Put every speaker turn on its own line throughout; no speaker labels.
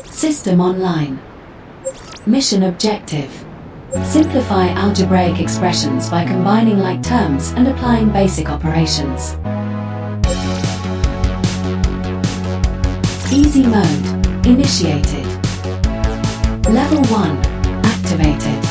System online. Mission objective. Simplify algebraic expressions by combining like terms and applying basic operations. Easy mode. Initiated. Level 1. Activated.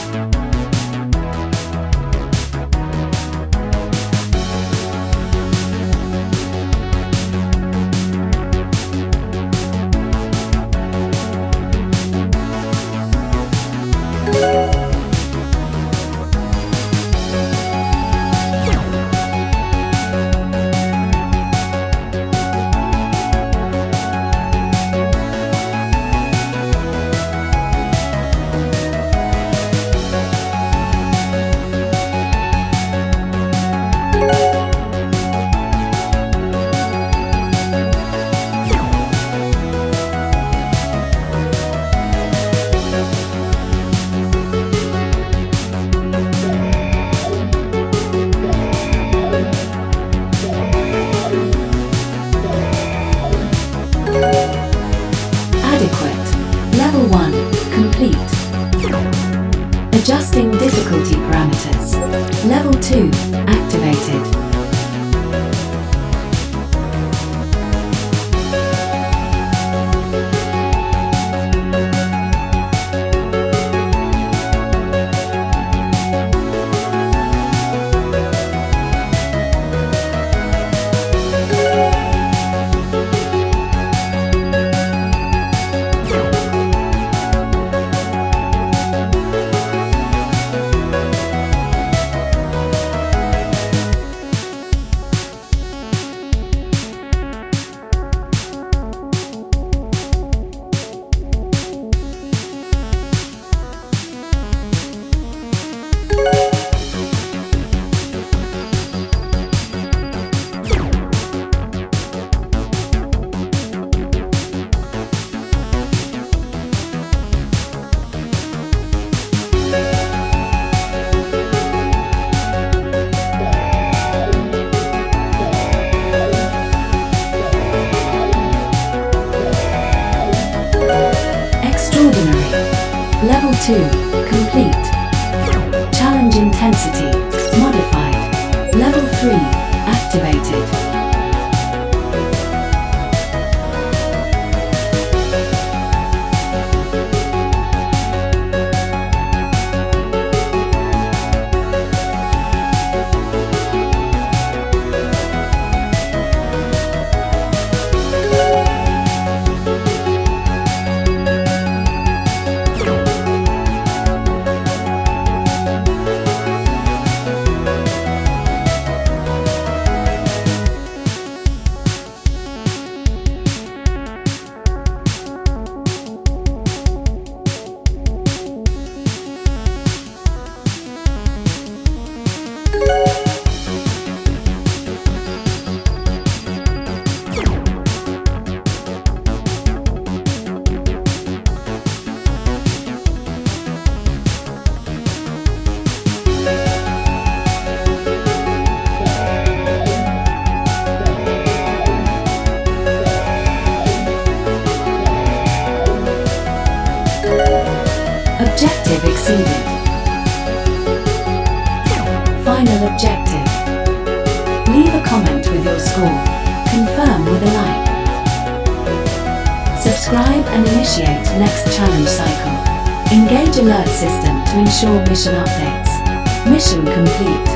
Level 1. Complete. Adjusting difficulty parameters. Level 2. Activated. Level 2. Complete. Challenge intensity. Modified. Level 3. Activated. Objective exceeded. Final objective. Leave a comment with your score. Confirm with a like. Subscribe and initiate next challenge cycle. Engage alert system to ensure mission updates. Mission complete.